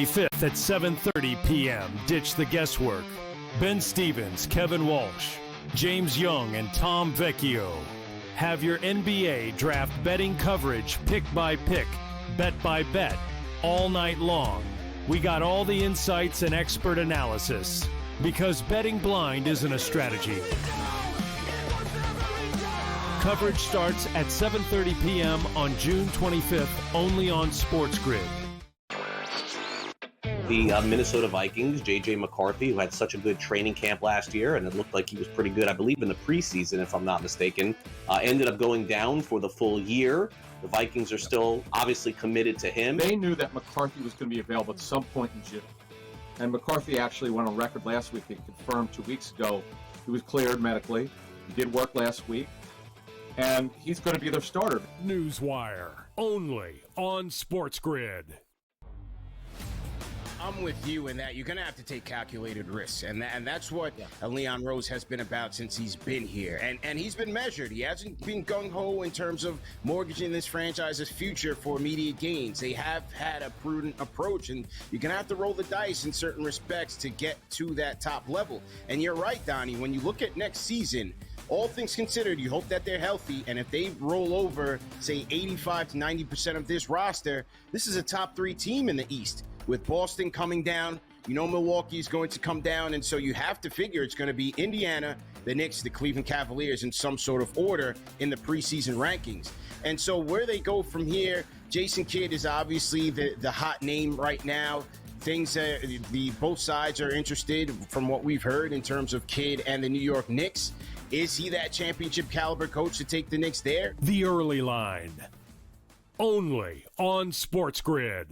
25th at 7:30 p.m. Ditch the guesswork. Ben Stevens, Kevin Walsh, James Young, and Tom Vecchio have your NBA draft betting coverage pick by pick, bet by bet, all night long. We got all the insights and expert analysis because betting blind isn't a strategy. Coverage starts at 7:30 p.m. on June 25th, only on SportsGrid. The Minnesota Vikings, J.J. McCarthy, who had such a good training camp last year, and it looked like he was pretty good, I believe, in the preseason, if I'm not mistaken, ended up going down for the full year. The Vikings are still obviously committed to him. They knew that McCarthy was going to be available at some point in June. And McCarthy actually went on record last week and confirmed 2 weeks ago he was cleared medically. He did work last week. And he's going to be their starter. Newswire, only on SportsGrid. I'm with you in that you're going to have to take calculated risks. And that's what Leon Rose has been about since he's been here. And he's been measured. He hasn't been gung-ho in terms of mortgaging this franchise's future for immediate gains. They have had a prudent approach, and you're going to have to roll the dice in certain respects to get to that top level. And you're right, Donnie, when you look at next season, all things considered, you hope that they're healthy, and if they roll over, say, 85 to 90% of this roster, this is a top 3 team in the East. With Boston coming down, Milwaukee's going to come down, and so you have to figure it's going to be Indiana, the Knicks, the Cleveland Cavaliers in some sort of order in the preseason rankings. And so where they go from here, Jason Kidd is obviously the hot name right now. Both sides are interested from what we've heard in terms of Kidd and the New York Knicks. Is he that championship caliber coach to take the Knicks there? The Early Line, only on SportsGrid.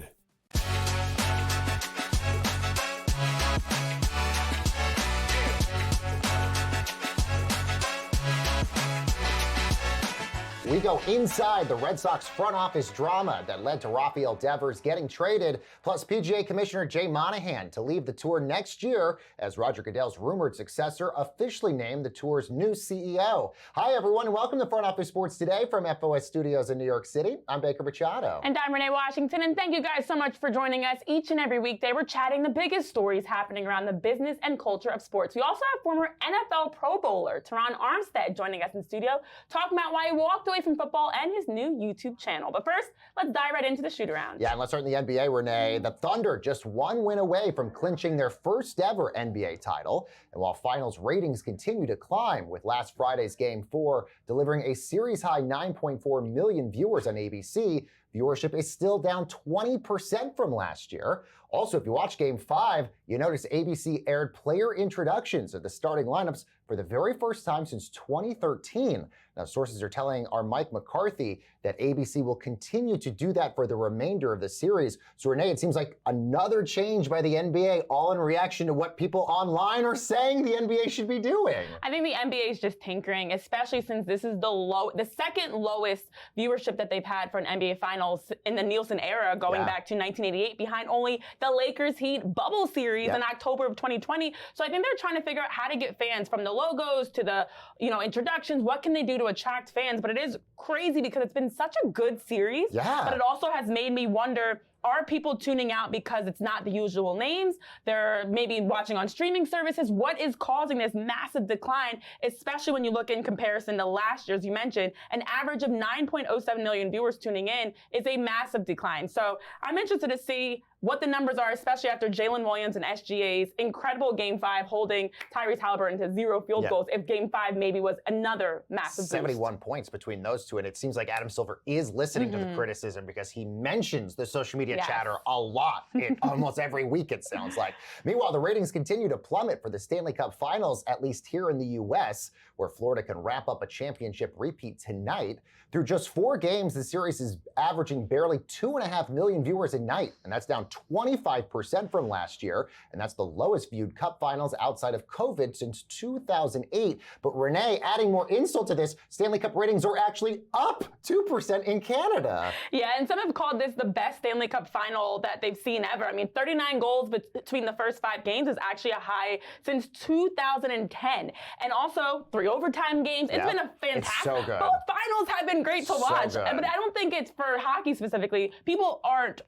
We go inside the Red Sox front office drama that led to Rafael Devers getting traded, plus PGA Commissioner Jay Monahan to leave the tour next year as Roger Goodell's rumored successor officially named the tour's new CEO. Hi, everyone, and welcome to Front Office Sports Today from FOS Studios in New York City. I'm Baker Machado. And I'm Renee Washington, and thank you guys so much for joining us. Each and every weekday, we're chatting the biggest stories happening around the business and culture of sports. We also have former NFL Pro Bowler Teron Armstead joining us in studio, talking about why he walked away from football and his new YouTube channel. But first, let's dive right into the shoot-around. Yeah, and let's start in the NBA, Renee. The Thunder just one win away from clinching their first ever NBA title. And while finals ratings continue to climb, with last Friday's Game 4 delivering a series-high 9.4 million viewers on ABC, viewership is still down 20% from last year. Also, if you watch Game 5, you notice ABC aired player introductions of the starting lineups for the very first time since 2013. Now, sources are telling our Mike McCarthy that ABC will continue to do that for the remainder of the series. So, Renee, it seems like another change by the NBA, all in reaction to what people online are saying the NBA should be doing. I think the NBA is just tinkering, especially since this is the second lowest viewership that they've had for an NBA Finals in the Nielsen era, going back to 1988, behind only the Lakers Heat bubble series in October of 2020. So I think they're trying to figure out how to get fans, from the logos to the introductions. What can they do to attract fans? But it is crazy because it's been such a good series. But it also has made me wonder, are people tuning out because it's not the usual names? They're maybe watching on streaming services. What is causing this massive decline, especially when you look in comparison to last year? As you mentioned, an average of 9.07 million viewers tuning in is a massive decline. So I'm interested to see what the numbers are, especially after Jalen Williams and SGA's incredible Game 5 holding Tyrese Halliburton to 0 field goals. If Game 5 maybe was another massive 71 points between those two, and it seems like Adam Silver is listening to the criticism because he mentions the social media chatter a lot, almost every week it sounds like. Meanwhile, the ratings continue to plummet for the Stanley Cup Finals, at least here in the U.S., where Florida can wrap up a championship repeat tonight. Through just 4 games, the series is averaging barely 2.5 million viewers a night, and that's down 25% from last year, and that's the lowest viewed Cup Finals outside of COVID since 2008. But Renee, adding more insult to this, Stanley Cup ratings are actually up 2% in Canada. Yeah, and some have called this the best Stanley Cup Final that they've seen ever. I mean, 39 goals between the first 5 games is actually a high since 2010. And also, 3 overtime games. It's been a fantastic. It's so good. Both finals have been great to watch. But I don't think it's for hockey specifically. People aren't,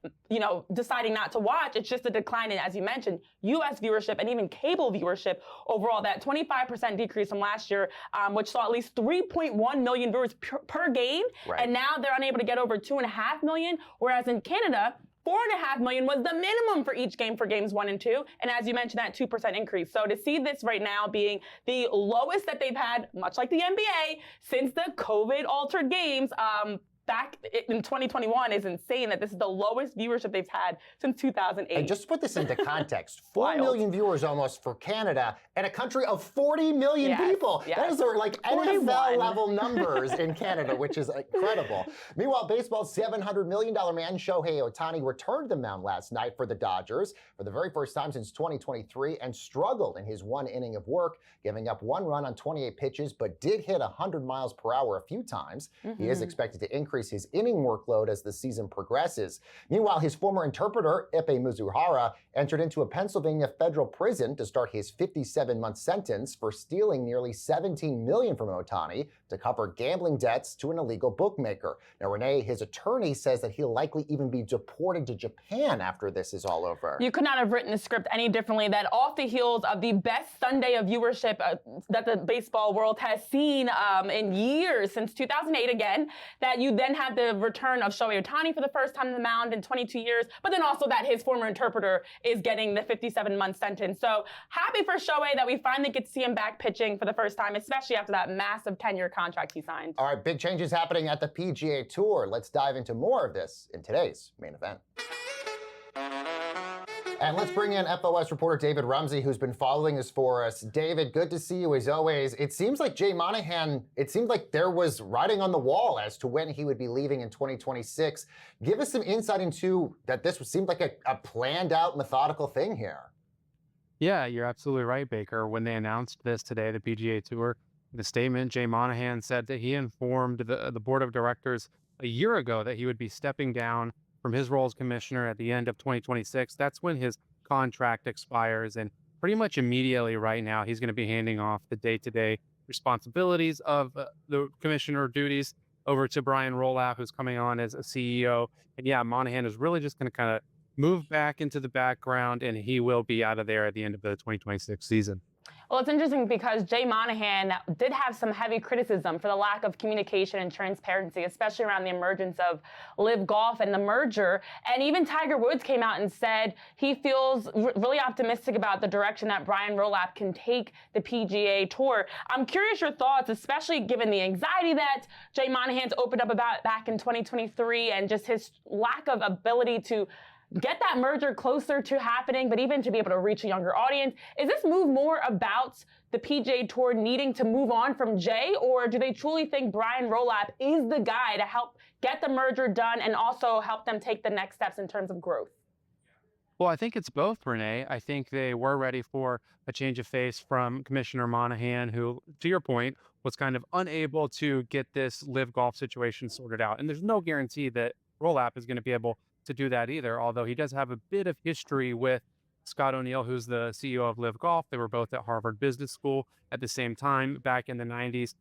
deciding not to watch. It's just a decline in, as you mentioned, U.S. viewership and even cable viewership overall. That 25% decrease from last year, which saw at least 3.1 million viewers per game. Right. And now they're unable to get over 2.5 million, whereas in Canada, 4.5 million was the minimum for each game for games 1 and 2. And as you mentioned, that 2% increase. So to see this right now being the lowest that they've had, much like the NBA, since the COVID-altered games, back in 2021 is insane that this is the lowest viewership they've had since 2008. And just to put this into context, 4 Wild. million viewers almost for Canada and a country of 40 million Yes, people. yes. Those are like 41. NFL level numbers in Canada, which is incredible. Meanwhile, baseball's $700 million man Shohei Ohtani returned to the mound last night for the Dodgers for the very first time since 2023 and struggled in his 1 inning of work, giving up 1 run on 28 pitches, but did hit 100 miles per hour a few times. He is expected to increase his inning workload as the season progresses. Meanwhile, his former interpreter, Ipe Mizuhara, entered into a Pennsylvania federal prison to start his 57-month sentence for stealing nearly $17 million from Ohtani to cover gambling debts to an illegal bookmaker. Now, Renee, his attorney says that he'll likely even be deported to Japan after this is all over. You could not have written the script any differently. That off the heels of the best Sunday of viewership that the baseball world has seen in years, since 2008 again, that you then had the return of Shohei Ohtani for the first time on the mound in 22 years, but then also that his former interpreter is getting the 57-month sentence. So happy for Shohei that we finally get to see him back pitching for the first time, especially after that massive 10-year contract he signed. All right, big changes happening at the PGA Tour. Let's dive into more of this in today's main event. And let's bring in FOS reporter David Rumsey, who's been following this for us. David, good to see you as always. It seems like Jay Monahan, it seemed like there was writing on the wall as to when he would be leaving in 2026. Give us some insight into that this seemed like a planned out, methodical thing here. Yeah, you're absolutely right, Baker. When they announced this today, the PGA Tour, the statement, Jay Monahan said that he informed the board of directors a year ago that he would be stepping down from his role as commissioner at the end of 2026. That's when his contract expires. And pretty much immediately right now, he's going to be handing off the day-to-day responsibilities of the commissioner duties over to Brian Rolapp, who's coming on as a CEO. And yeah, Monahan is really just going to kind of move back into the background, and he will be out of there at the end of the 2026 season. Well, it's interesting because Jay Monahan did have some heavy criticism for the lack of communication and transparency, especially around the emergence of Live Golf and the merger. And even Tiger Woods came out and said he feels really optimistic about the direction that Brian Rolapp can take the PGA Tour. I'm curious your thoughts, especially given the anxiety that Jay Monahan's opened up about back in 2023 and just his lack of ability to get that merger closer to happening, but even to be able to reach a younger audience. Is this move more about the PGA Tour needing to move on from Jay, or do they truly think Brian Rolapp is the guy to help get the merger done and also help them take the next steps in terms of growth? Well, I think it's both, Renee. I think they were ready for a change of face from Commissioner Monahan, who, to your point, was kind of unable to get this Live Golf situation sorted out. And there's no guarantee that Rolapp is going to be able to do that either, although he does have a bit of history with Scott O'Neill, who's the CEO of Live Golf. They were both at Harvard Business School at the same time back in the 90s.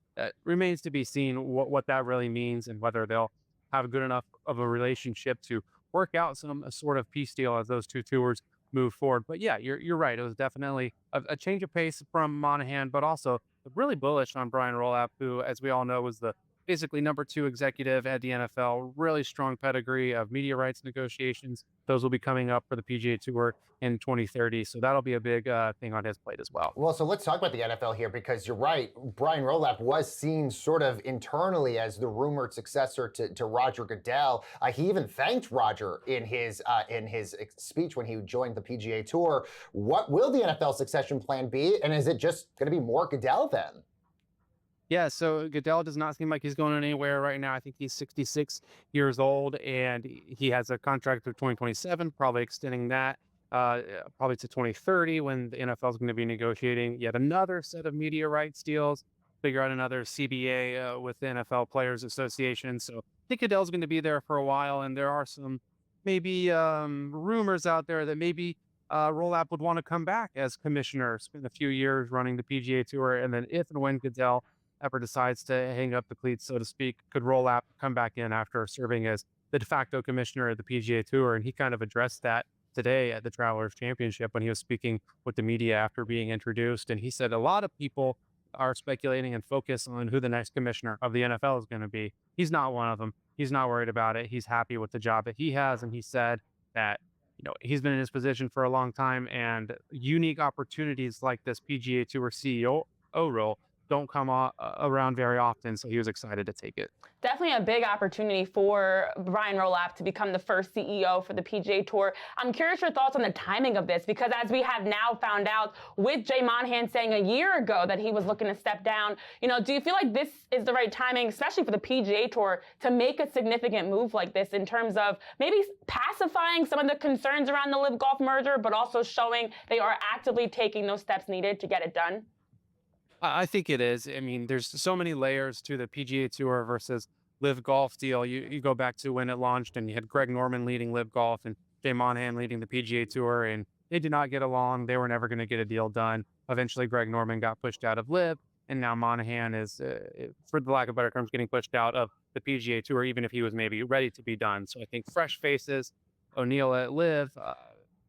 Remains to be seen what that really means and whether they'll have good enough of a relationship to work out some sort of peace deal as those two tours move forward. But yeah, you're right. It was definitely a change of pace from Monahan, but also really bullish on Brian Rolapp, who, as we all know, was the basically number 2 executive at the NFL, really strong pedigree of media rights negotiations. Those will be coming up for the PGA Tour in 2030. So that'll be a big thing on his plate as well. Well, so let's talk about the NFL here, because you're right. Brian Rolapp was seen sort of internally as the rumored successor to Roger Goodell. He even thanked Roger in his speech when he joined the PGA Tour. What will the NFL succession plan be? And is it just going to be more Goodell then? Yeah, so Goodell does not seem like he's going anywhere right now. I think he's 66 years old, and he has a contract through 2027, probably extending that probably to 2030 when the NFL is going to be negotiating yet another set of media rights deals, figure out another CBA with the NFL Players Association. So I think Goodell's going to be there for a while, and there are some maybe rumors out there that maybe Rolapp would want to come back as commissioner, spend a few years running the PGA Tour, and then if and when Goodell ever decides to hang up the cleats, so to speak, could Rolapp come back in after serving as the de facto commissioner of the PGA Tour? And he kind of addressed that today at the Travelers Championship when he was speaking with the media after being introduced. And he said a lot of people are speculating and focus on who the next commissioner of the NFL is going to be. He's not one of them. He's not worried about it. He's happy with the job that he has. And he said that, he's been in his position for a long time, and unique opportunities like this PGA Tour CEO role don't come around very often. So he was excited to take it. Definitely a big opportunity for Brian Rolapp to become the first CEO for the PGA Tour. I'm curious your thoughts on the timing of this, because as we have now found out with Jay Monahan saying a year ago that he was looking to step down, do you feel like this is the right timing, especially for the PGA Tour, to make a significant move like this in terms of maybe pacifying some of the concerns around the LIV Golf merger, but also showing they are actively taking those steps needed to get it done? I think it is. I mean, there's so many layers to the PGA Tour versus LIV Golf deal. You go back to when it launched, and you had Greg Norman leading LIV Golf and Jay Monahan leading the PGA Tour, and they did not get along. They were never going to get a deal done. Eventually, Greg Norman got pushed out of LIV, and now Monahan is, for the lack of better terms, getting pushed out of the PGA Tour, even if he was maybe ready to be done. So I think fresh faces, O'Neill at LIV,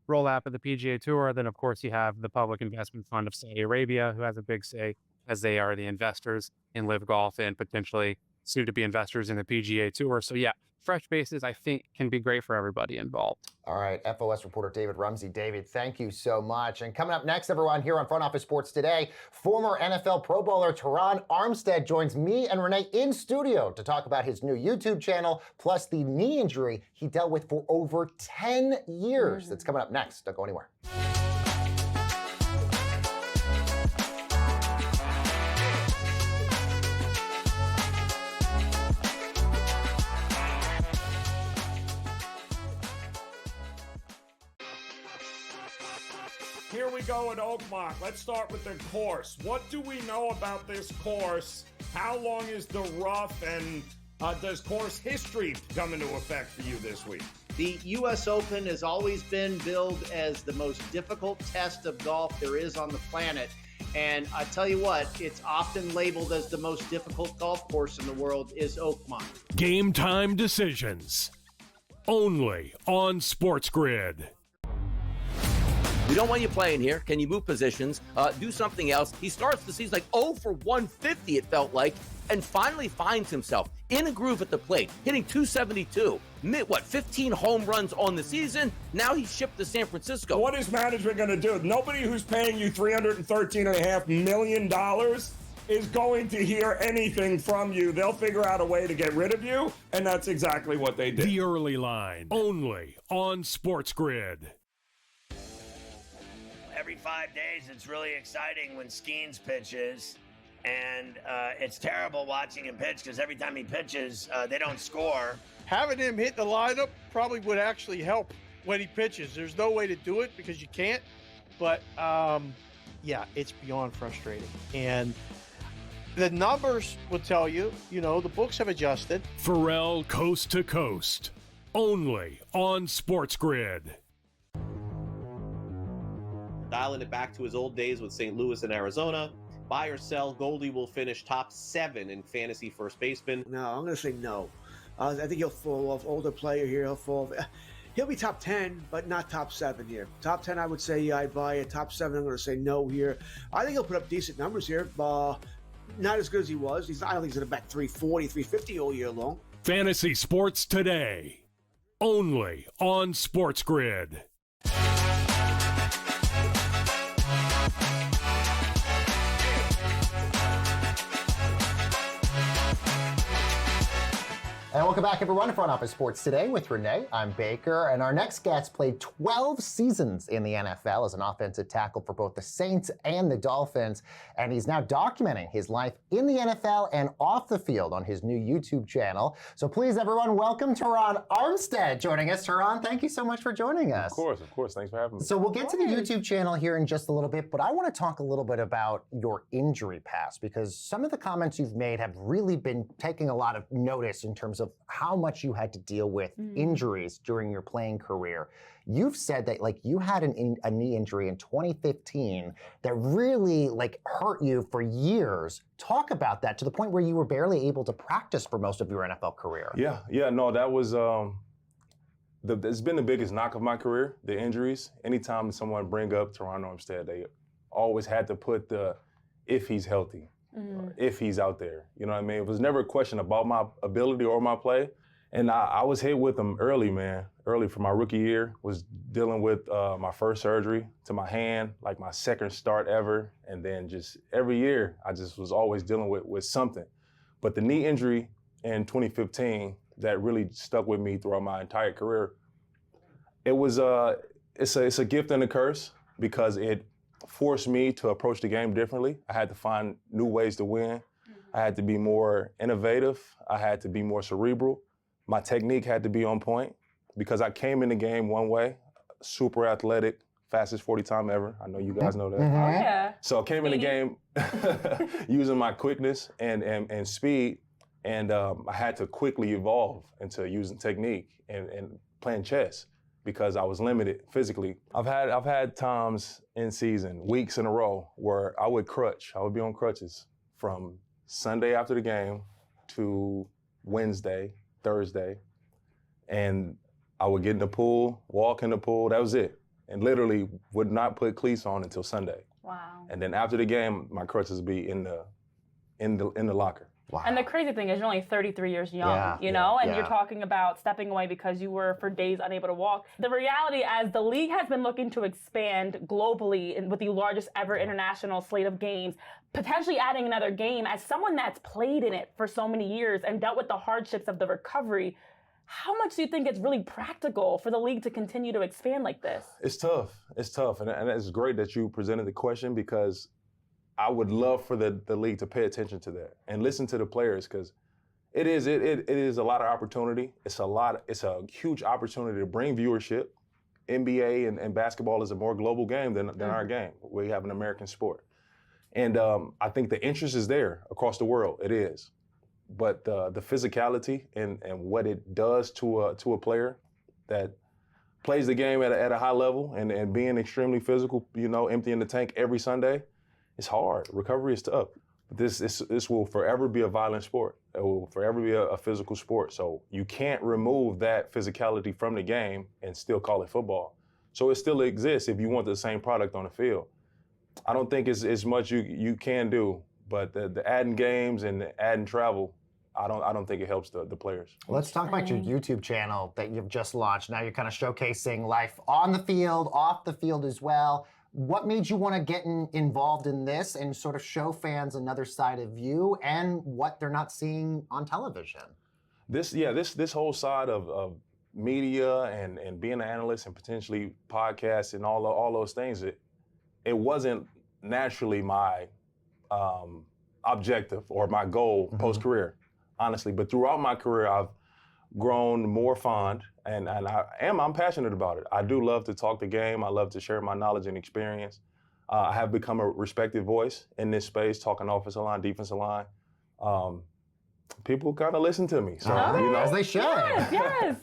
Rolapp at the PGA Tour. Then, of course, you have the Public Investment Fund of Saudi Arabia, who has a big say, as they are the investors in LIV Golf and potentially soon to be investors in the PGA Tour. So yeah, fresh faces, I think, can be great for everybody involved. All right, FOS reporter David Rumsey. David, thank you so much. And coming up next, everyone, here on Front Office Sports Today, former NFL Pro Bowler Teron Armstead joins me and Renee in studio to talk about his new YouTube channel, plus the knee injury he dealt with for over 10 years. That's coming up next. Don't go anywhere. Here we go at Oakmont. Let's start with the course. What do we know about this course? How long is the rough, and does course history come into effect for you this week? The U.S. Open has always been billed as the most difficult test of golf there is on the planet. And I tell you what, it's often labeled as the most difficult golf course in the world is Oakmont. Game time decisions. Only on SportsGrid. We don't want you playing here. Can you move positions? Do something else. He starts the season like 0 for 150, it felt like, and finally finds himself in a groove at the plate, hitting 272. 15 home runs on the season? Now he's shipped to San Francisco. What is management going to do? Nobody who's paying you $313.5 million is going to hear anything from you. They'll figure out a way to get rid of you, and that's exactly what they did. The Early Line, only on SportsGrid. Every 5 days, it's really exciting when Skeens pitches, and it's terrible watching him pitch because every time he pitches, they don't score. Having him hit the lineup probably would actually help when he pitches. There's no way to do it because you can't, but yeah, it's beyond frustrating. And the numbers will tell you, the books have adjusted. Pharrell Coast to Coast, only on SportsGrid. Dialing it back to his old days with St. Louis and Arizona. Buy or sell, Goldie will finish top 7 in fantasy first baseman. No, I'm going to say no. I think he'll fall off. Older player here, he'll be top 10, but not top 7 here. Top 10, I would say, yeah, I'd buy it. Top 7, I'm going to say no here. I think he'll put up decent numbers here. Not as good as he was. I don't think he's going to bat 340, 350 all year long. Fantasy Sports Today, only on SportsGrid. And welcome back, everyone, to Front Office Sports Today with Renee. I'm Baker, and our next guest played 12 seasons in the NFL as an offensive tackle for both the Saints and the Dolphins, and he's now documenting his life in the NFL and off the field on his new YouTube channel. So please, everyone, welcome Teron Armstead joining us. Teron, thank you so much for joining us. Of course. Thanks for having me. So we'll get to the YouTube channel here in just a little bit, but I want to talk a little bit about your injury past, because some of the comments you've made have really been taking a lot of notice in terms of how much you had to deal with injuries during your playing career. You've said that you had a knee injury in 2015 that really hurt you for years. Talk about that to the point where you were barely able to practice for most of your NFL career. Yeah, no, that was It's been the biggest knock of my career, the injuries. Anytime someone bring up Teron Armstead, they always had to put the if he's healthy, or if he's out there. You know what I mean? It was never a question about my ability or my play. And I was hit with them early, man. Early for my rookie year, was dealing with my first surgery to my hand, like my second start ever. And then just every year, I just was always dealing with something. But the knee injury in 2015 that really stuck with me throughout my entire career, it's a gift and a curse because it forced me to approach the game differently. I had to find new ways to win. I had to be more innovative. I had to be more cerebral. My technique had to be on point because I came in the game one way, super athletic, fastest 40 time ever. I know you guys know that. Oh, yeah. So I came in the game using my quickness and speed, and I had to quickly evolve into using technique and playing chess because I was limited physically. I've had times in season, weeks in a row, where I would be on crutches from Sunday after the game to Wednesday, Thursday, and I would get in the pool, walk in the pool, that was it. And literally would not put cleats on until Sunday. Wow. And then after the game, my crutches would be in the locker. Wow. And the crazy thing is you're only 33 years young, you know, and you're talking about stepping away because you were for days unable to walk. The reality, as the league has been looking to expand globally with the largest ever international slate of games, potentially adding another game, as someone that's played in it for so many years and dealt with the hardships of the recovery, how much do you think it's really practical for the league to continue to expand like this? It's tough. And it's great that you presented the question because I would love for the league to pay attention to that and listen to the players because it is a lot of opportunity. It's a huge opportunity to bring viewership. NBA and basketball is a more global game than our game. We have an American sport. And I think the interest is there across the world. It is. But the physicality and what it does to a player that plays the game at a high level and being extremely physical, you know, emptying the tank every Sunday, it's hard. Recovery is tough. This will forever be a violent sport. It will forever be a physical sport. So you can't remove that physicality from the game and still call it football. So it still exists if you want the same product on the field. I don't think it's much you can do, but the adding games and the adding travel, I don't think it helps the players. Let's talk about your YouTube channel that you've just launched. Now you're kind of showcasing life on the field, off the field as well. What made you want to get involved in this and sort of show fans another side of you and what they're not seeing on television? This whole side of media and being an analyst and potentially podcasts and all those things, it wasn't naturally my objective or my goal post-career, honestly. But throughout my career, I've grown more fond, and I'm passionate about it. I do love to talk the game. I love to share my knowledge and experience. I have become a respected voice in this space, talking offensive line, defensive line. People kind of listen to me, so you know, as they should. Yes.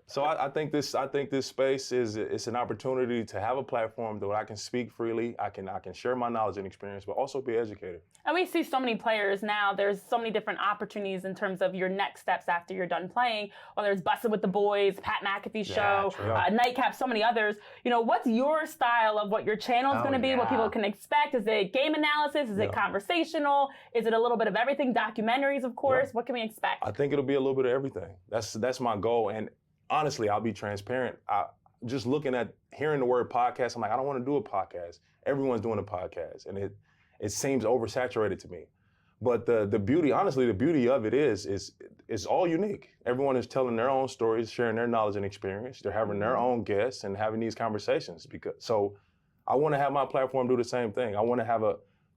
So I think this space it's an opportunity to have a platform that I can speak freely. I can share my knowledge and experience, but also be educated. And we see so many players now. There's so many different opportunities in terms of your next steps after you're done playing. Whether it's Bussin' with the Boys, Pat McAfee show, Nightcap, so many others. You know, what's your style of what your channel is going to be? What people can expect? Is it game analysis? Is it conversational? Is it a little bit of everything? Documentaries, of course. What can we expect? I think it'll be a little bit of everything. That's my goal. And honestly, I'll be transparent. Just hearing the word podcast, I'm like, I don't want to do a podcast. Everyone's doing a podcast, and it seems oversaturated to me. But the beauty of it is it's all unique. Everyone is telling their own stories, sharing their knowledge and experience. They're having their own guests and having these conversations. So I want to have my platform do the same thing. I want to have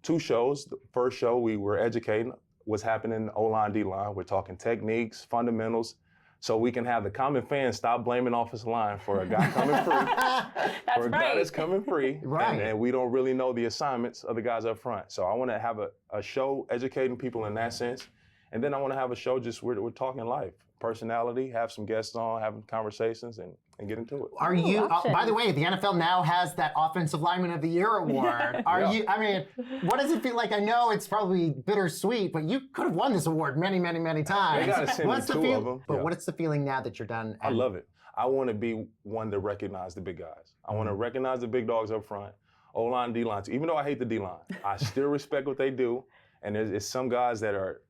two shows. The first show, we were educating what's happening in O-line, D-line. We're talking techniques, fundamentals, so we can have the common fan stop blaming offensive line for a guy coming free. For a guy that's coming free. Right. And we don't really know the assignments of the guys up front. So I want to have a show educating people in that sense. And then I want to have a show just we're talking life, personality, have some guests on, having conversations, and get into it. Are you, by the way, the NFL now has that Offensive Lineman of the Year award. I mean, what does it feel like? I know it's probably bittersweet, but you could have won this award many, many, many times. They got to send me two of them. But what's the feeling now that you're done? I love it. I want to be one to recognize the big guys. I want to recognize the big dogs up front, O-line, D-line. Even though I hate the D-line, I still respect what they do. And there's some guys that are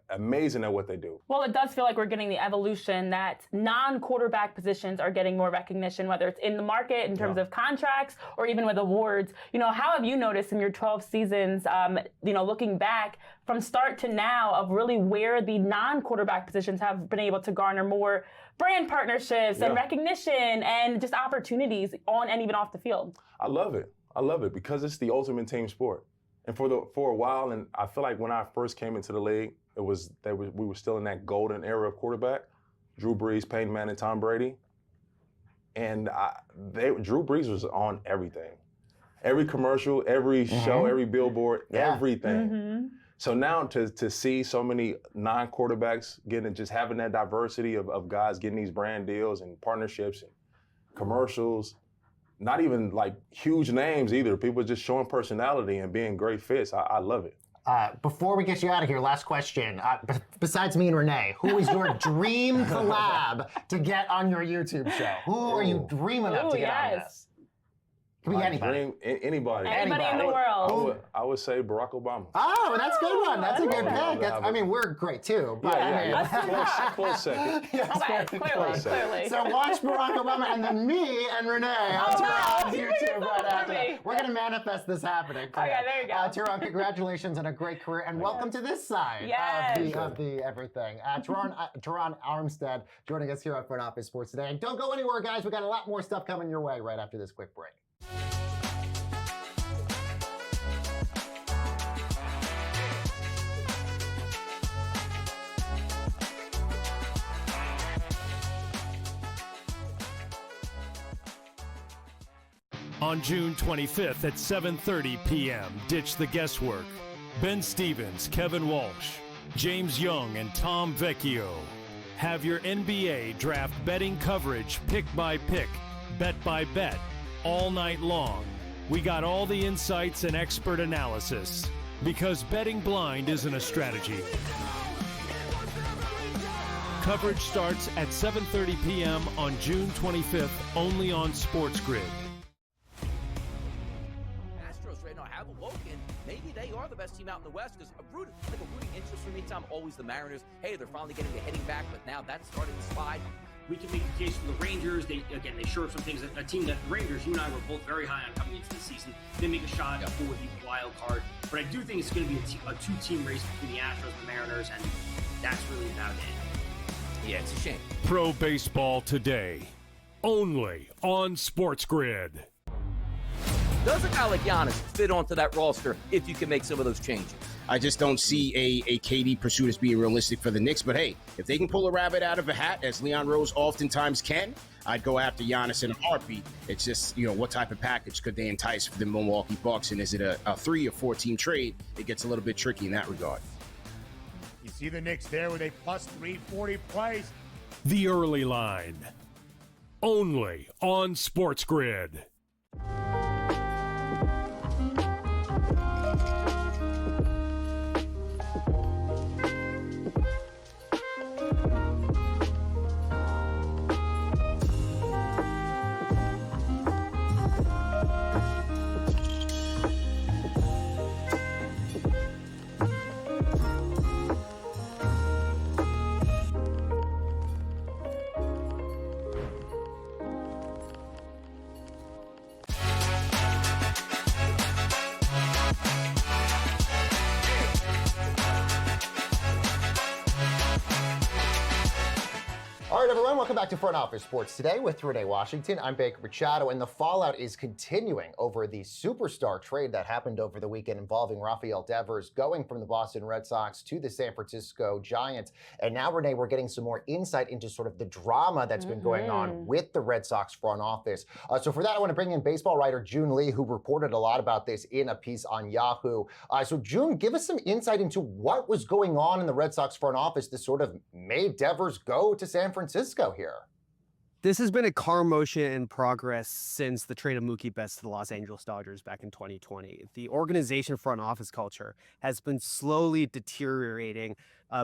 amazing at what they do. Well, it does feel like we're getting the evolution that non-quarterback positions are getting more recognition, whether it's in the market in terms of contracts or even with awards. How have you noticed in your 12 seasons, looking back from start to now of really where the non-quarterback positions have been able to garner more brand partnerships and recognition and just opportunities on and even off the field? I love it because it's the ultimate team sport. And for a while, and I feel like when I first came into the league, we were still in that golden era of quarterback, Drew Brees, Peyton Manning, Tom Brady, and Drew Brees was on everything, every commercial, every show, every billboard, everything. So now to see so many non-quarterbacks just having that diversity of guys getting these brand deals and partnerships and commercials. Not even like huge names either. People just showing personality and being great fits. I love it. Before we get you out of here, last question. Besides me and Renee, who is your dream collab to get on your YouTube show? Who are you dreaming of to get on this? Could be anybody. Anybody. Anybody in the world. I would say Barack Obama. Oh, that's a good one. That's a good pick. We're great too. But close second. Clearly. So watch Barack Obama and then me and Renee on Tehran's YouTube right after that. We're going to manifest this happening. Okay, there you go. Tehran, congratulations on a great career and welcome to this side of the everything. Tehran Armstead joining us here on Front Office Sports today. And don't go anywhere, guys. We got a lot more stuff coming your way right after this quick break. On June 25th at 7:30 p.m., ditch the guesswork. Ben Stevens, Kevin Walsh, James Young, and Tom Vecchio have your NBA draft betting coverage pick by pick, bet by bet, all night long. We got all the insights and expert analysis because betting blind isn't a strategy. Coverage starts at 7:30 p.m. on June 25th, only on SportsGrid. Have awoken. Maybe they are the best team out in the West because a rooting interest for me, Tom, always the Mariners. Hey, they're finally getting the hitting back, but now that's starting to slide. We can make the case for the Rangers. They showed some things. A team that the Rangers, you and I were both very high on coming into the season. They make a shot for the wild card. But I do think it's going to be a two-team race between the Astros and the Mariners, and that's really about it. Yeah, it's a shame. Pro Baseball Today, only on SportsGrid. Does a guy like Giannis fit onto that roster if you can make some of those changes? I just don't see a KD pursuit as being realistic for the Knicks. But hey, if they can pull a rabbit out of a hat, as Leon Rose oftentimes can, I'd go after Giannis in a heartbeat. It's just, what type of package could they entice for the Milwaukee Bucks? And is it a 3 or 4 team trade? It gets a little bit tricky in that regard. You see the Knicks there with a plus 340 price. The Early Line, only on SportsGrid. All right, everyone, welcome back to Front Office Sports Today with Renee Washington. I'm Baker Machado, and the fallout is continuing over the superstar trade that happened over the weekend involving Rafael Devers going from the Boston Red Sox to the San Francisco Giants. And now, Renee, we're getting some more insight into sort of the drama that's been going on with the Red Sox front office. So for that, I want to bring in baseball writer June Lee, who reported a lot about this in a piece on Yahoo. So June, give us some insight into what was going on in the Red Sox front office that sort of made Devers go to San Francisco here. This has been a car motion in progress since the trade of Mookie Betts to the Los Angeles Dodgers back in 2020. The organization front office culture has been slowly deteriorating,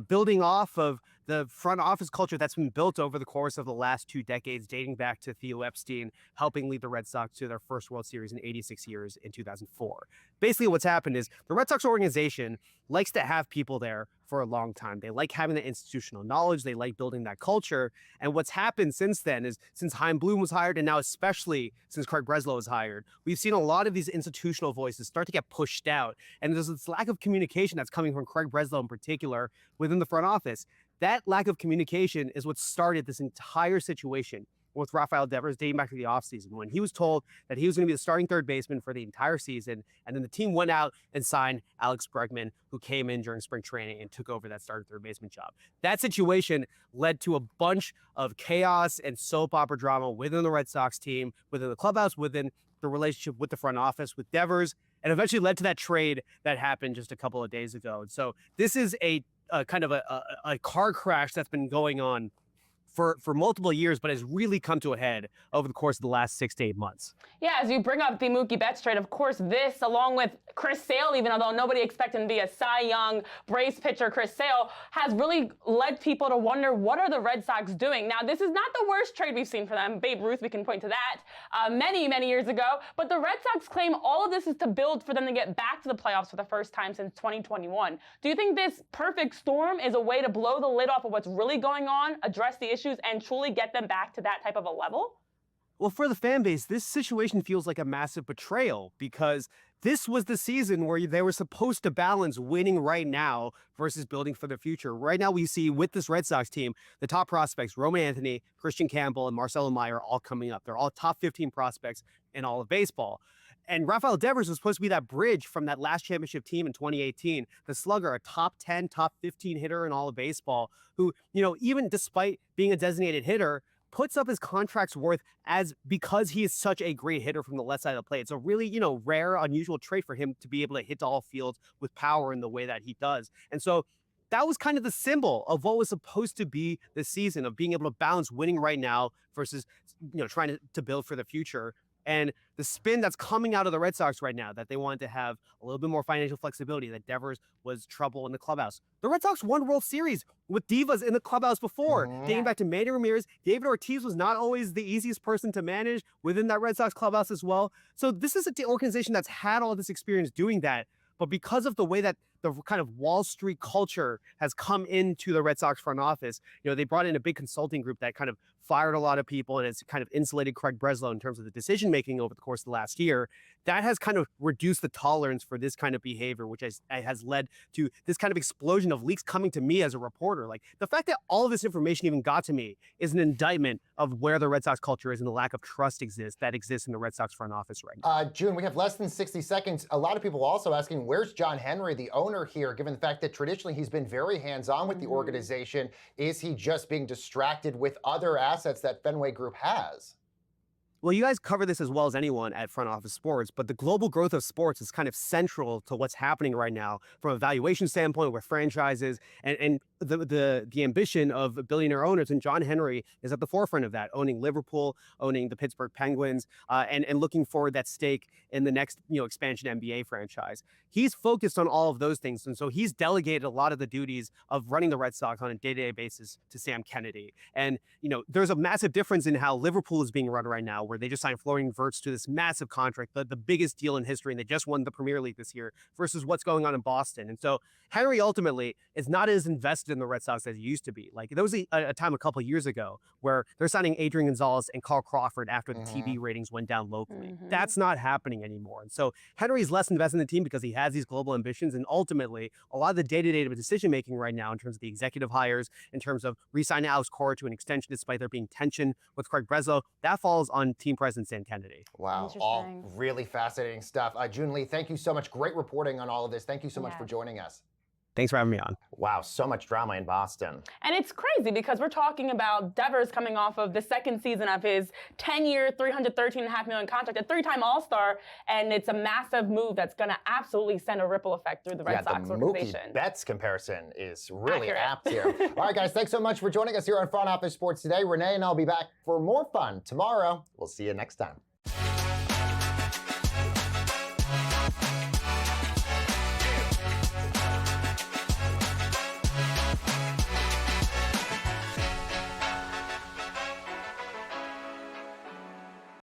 building off of the front office culture that's been built over the course of the last 2 decades, dating back to Theo Epstein helping lead the Red Sox to their first World Series in 86 years in 2004. Basically, what's happened is the Red Sox organization likes to have people there for a long time. They like having the institutional knowledge. They like building that culture. And what's happened since then is since Chaim Bloom was hired, and now especially since Craig Breslow was hired, we've seen a lot of these institutional voices start to get pushed out. And there's this lack of communication that's coming from Craig Breslow in particular within the front office. That lack of communication is what started this entire situation with Rafael Devers dating back to the offseason when he was told that he was going to be the starting third baseman for the entire season. And then the team went out and signed Alex Bregman, who came in during spring training and took over that starting third baseman job. That situation led to a bunch of chaos and soap opera drama within the Red Sox team, within the clubhouse, within the relationship with the front office, with Devers, and eventually led to that trade that happened just a couple of days ago. And so this is a kind of a car crash that's been going on for multiple years, but has really come to a head over the course of the last 6 to 8 months. Yeah, as you bring up the Mookie Betts trade, of course, this, along with Chris Sale, even although nobody expected him to be a Cy Young Braves pitcher, Chris Sale, has really led people to wonder, what are the Red Sox doing? Now, this is not the worst trade we've seen for them. Babe Ruth, we can point to that many, many years ago. But the Red Sox claim all of this is to build for them to get back to the playoffs for the first time since 2021. Do you think this perfect storm is a way to blow the lid off of what's really going on, address the issues, and truly get them back to that type of a level? Well, for the fan base, this situation feels like a massive betrayal because this was the season where they were supposed to balance winning right now versus building for the future. Right now, we see with this Red Sox team, the top prospects, Roman Anthony, Christian Campbell, and Marcelo Meyer, all coming up. They're all top 15 prospects in all of baseball. And Rafael Devers was supposed to be that bridge from that last championship team in 2018. The slugger, a top 10, top 15 hitter in all of baseball, who, even despite being a designated hitter, puts up his contract's worth because he is such a great hitter from the left side of the plate. It's a really, rare, unusual trait for him to be able to hit all fields with power in the way that he does. And so that was kind of the symbol of what was supposed to be the season of being able to balance winning right now versus, trying to build for the future. And the spin that's coming out of the Red Sox right now, that they wanted to have a little bit more financial flexibility, that Devers was trouble in the clubhouse. The Red Sox won World Series with divas in the clubhouse before. Dating back to Manny Ramirez, David Ortiz was not always the easiest person to manage within that Red Sox clubhouse as well. So this is an organization that's had all this experience doing that. But because of the way that the kind of Wall Street culture has come into the Red Sox front office, they brought in a big consulting group that kind of fired a lot of people and it's kind of insulated Craig Breslow in terms of the decision-making over the course of the last year. That has kind of reduced the tolerance for this kind of behavior, which has led to this kind of explosion of leaks coming to me as a reporter. Like the fact that all of this information even got to me is an indictment of where the Red Sox culture is and the lack of trust that exists in the Red Sox front office right now. June, we have less than 60 seconds. A lot of people also asking, where's John Henry, the owner here, given the fact that traditionally he's been very hands-on with the organization? Is he just being distracted with other assets that Fenway Group has? Well, you guys cover this as well as anyone at Front Office Sports, but the global growth of sports is kind of central to what's happening right now from a valuation standpoint with franchises and the ambition of billionaire owners. And John Henry is at the forefront of that, owning Liverpool, owning the Pittsburgh Penguins, and looking forward that stake in the next expansion NBA franchise. He's focused on all of those things. And so he's delegated a lot of the duties of running the Red Sox on a day-to-day basis to Sam Kennedy. And, there's a massive difference in how Liverpool is being run right now, where they just signed Florian Wirtz to this massive contract, the biggest deal in history, and they just won the Premier League this year, versus what's going on in Boston. And so Henry ultimately is not as invested in the Red Sox as he used to be. Like there was a time a couple of years ago where they're signing Adrian Gonzalez and Carl Crawford after the TV ratings went down locally. That's not happening anymore. And so Henry's less invested in the team because he has these global ambitions. And ultimately, a lot of the day-to-day decision-making right now in terms of the executive hires, in terms of re-signing Alex Cora to an extension despite there being tension with Craig Breslow, that falls on team president Sam Kennedy. Wow, all really fascinating stuff. June Lee, thank you so much. Great reporting on all of this. Thank you so much for joining us. Thanks for having me on. Wow, so much drama in Boston. And it's crazy because we're talking about Devers coming off of the second season of his 10-year, $313.5 million contract, a 3-time All-Star, and it's a massive move that's going to absolutely send a ripple effect through the Red Sox organization. Mookie Betts comparison is really Accurate. apt here. All right, guys, thanks so much for joining us here on Front Office Sports today. Renee and I'll be back for more fun tomorrow. We'll see you next time.